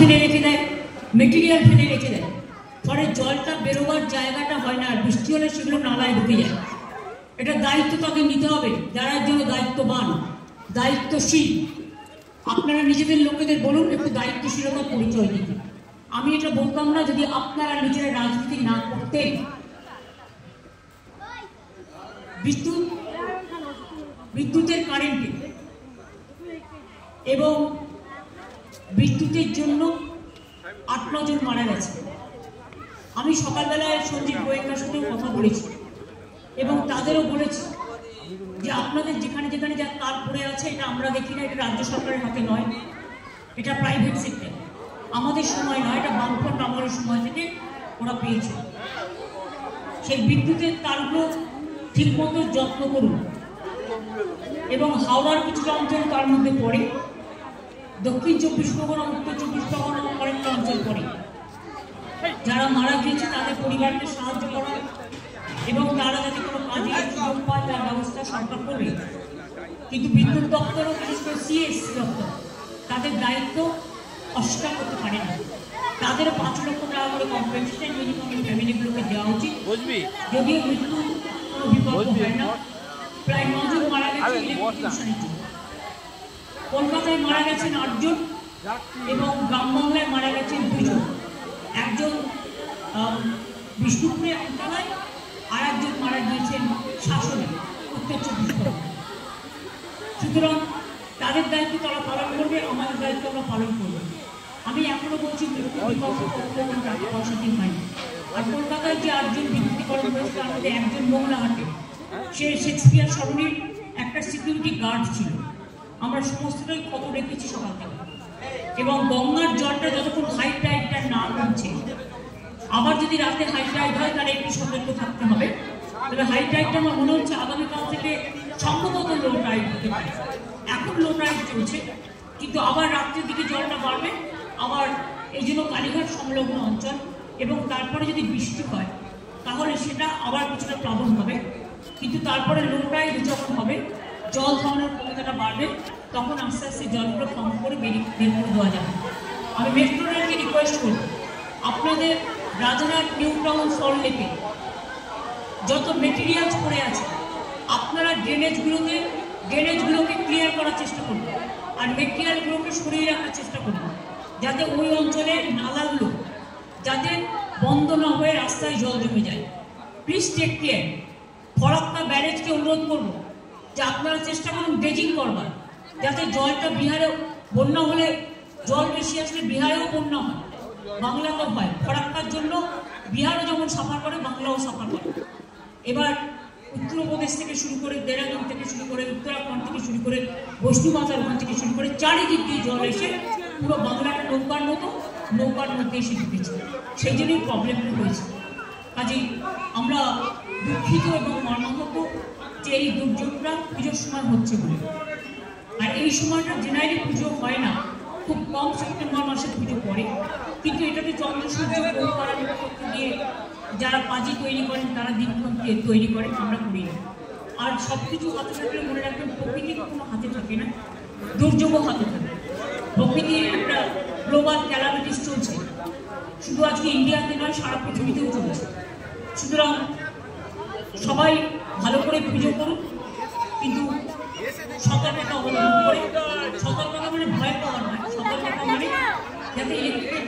ফেলে রেখে দেয়, মেটেরিয়াল ফেলে রেখে দেয়, ফলে জলটা বেরোবার জায়গাটা হয় না, আর বৃষ্টি হলে সেগুলো নালায় ঢুকে যায়। এটা দায়িত্ব তাদের নিতে হবে, যারা জন্য দায়িত্ববান, দায়িত্বশীল। আপনারা নিজেদের লোকেদের বলুন একটু দায়িত্বশীলতার পরিচয় দিতে। আমি এটা বলতাম না যদি আপনারা নিজেরা রাজনীতি না করতেন। বিদ্যুতের কারেন্টে এবং বিদ্যুতের জন্য 8-9 জন মারা গেছে। আমি সকালবেলায় সঞ্জীব গোয়েঙ্কার সাথেও কথা বলেছি এবং তাদেরও বলেছি যে আপনাদের যেখানে যেখানে যা তার পড়ে আছে এটা আমরা দেখি না, এটা রাজ্য সরকারের হাতে নয়, এটা প্রাইভেট সেক্টর, আমাদের সময় নয়, এটা বামফ্রন্ট আমলের সময় থেকে ওরা পেয়েছে। সেই বিদ্যুতের তারগুলো ঠিকমতো যত্ন করুন। এবং হাওড়ার কিছুটা অঞ্চল তার মধ্যে পড়ে, দক্ষিণ 24 পরগনা, উত্তর 24 পরগনা অনেকটা অঞ্চল পড়ে। যারা মারা গিয়েছে তাদের পরিবারকে সাহায্য করা এবং তারা যাতে কোনো কাজে সুযোগ পায় তার ব্যবস্থা সরকার করবে। কিন্তু বিদ্যুৎ দপ্তর ও বিশেষ করে সিএস দপ্তর তাদের দায়িত্ব অস্বীকার করতে পারে না। তাদের 5 লক্ষ টাকা করে কম্পেনসেশন মিনিমাম ফ্যামিলিগুলোকে দেওয়া উচিত। যদিও মৃত্যু কোনো বিপদ হয় না, প্রায় 9 জন মারা গেছে ইলেকট্রিশিয়ানের। কলকাতায় মারা গেছেন 8 জন এবং গ্রামবাংলায় মারা গেছেন 2 জন। একজন বিষ্ণুপুরে আমতলায়, আর একজন মারা গিয়েছেন শাসনে, উত্তর 24 পরগনা। সুতরাং তাদের দায়িত্ব তারা পালন করবে, আমাদের দায়িত্ব আমরা পালন করবো। আমি এখনো বলছি টাকা পয়সা দিয়ে হয়নি। আর কলকাতায় যে 8 জন বিদ্যুতীকরণ হয়েছে তার মধ্যে একজন মোংলাহাটে, সে শেক্সপিয়ার সরণির একটা সিকিউরিটি গার্ড ছিল। আমরা সমস্তটাই খবর রেখেছি সকাল থেকে। এবং গঙ্গার জলটা যতক্ষণ হাই টাইডটা না কমছে, আবার যদি রাতে হাই টাইড হয় তাহলে একটু সতর্ক থাকতে হবে। তবে হাই টাইডটা আমার মনে হচ্ছে আগামীকাল থেকে সম্ভবত লো টাইড হতে পারে। এখন লো টাইড চলছে, কিন্তু আবার রাত্রের দিকে জলটা বাড়বে। আবার এই জন্য কালীঘাট সংলগ্ন অঞ্চল এবং তারপরে যদি বৃষ্টি হয় তাহলে সেটা আবার কিছুটা প্লাবন হবে। কিন্তু তারপরে লো টাইড যখন হবে, জল ধারণের ক্ষমতাটা বাড়বে, তখন আস্তে আস্তে জলগুলো পাম্প করে বের করে দেওয়া যাবে। আমি মেট্রো রেলকে রিকোয়েস্ট করব, আপনাদের রাজারহাট, নিউ টাউন, সল্টলেকে যত মেটেরিয়ালস পড়ে আছে আপনারা ড্রেনেজগুলোকে ক্লিয়ার করার চেষ্টা করুন, আর মেটেরিয়ালগুলোকে সরিয়ে রাখার চেষ্টা করুন, যাতে ওই অঞ্চলের নালাগুলো যাতে বন্ধ না হয়ে রাস্তায় জল জমে যায়। Please take care. ফরাক্কা ব্যারেজকে অনুরোধ করব যে আপনারা চেষ্টা করুন ড্রেজিং করবার, যাতে জলটা বিহারে বন্যা হলে জল বেশি আসলে বিহারেও বন্যা হয়, বাংলাতেও হয়। ফরাক্কার জন্য বিহারও যেমন সাফার করে, বাংলাও সাফার করে। এবার উত্তরপ্রদেশ থেকে শুরু করে, দেরাদুন থেকে শুরু করে, উত্তরাখণ্ড থেকে শুরু করে, বৈষ্ণুমাতার ওখান থেকে শুরু করে চারিদিক দিয়ে জল এসে পুরো বাংলাটা নৌকার মধ্যে এসে ঢুকেছে। সেই জন্যই প্রবলেমটা হয়েছে। কাজেই আমরা দুঃখিত এবং মর্মাহত যে এই দুর্যোগটা পুজোর সময় হচ্ছে বলে। আর এই সময়টা জেনারেলি পুজো হয় না, খুব কম সেপ্টেম্বর মাসে পুজো পড়ে। কিন্তু এটাকে চন্দ্র সূর্য করতে দিয়ে যারা পাজি তৈরি করেন তারা দিনক্ষণ তৈরি করেন, আমরা করি না। আর সব কিছু হাতে থাকলে মনে রাখবেন প্রকৃতি কখনো হাতে থাকে না, দুর্যোগও হাতে থাকে। প্রকৃতির একটা গ্লোবাল ক্যালামিটিস চলছে, শুধু আজকে ইন্ডিয়াতে নয়, সারা পৃথিবীতেও চলছে। সুতরাং সবাই ভালো করে পুজো করুন, কিন্তু সতর্কতা অবলম্বন করে। সতর্কতা মানে ভয় পাওয়ার নয়, সতর্কতা মানে যাতে ইলেকট্রিক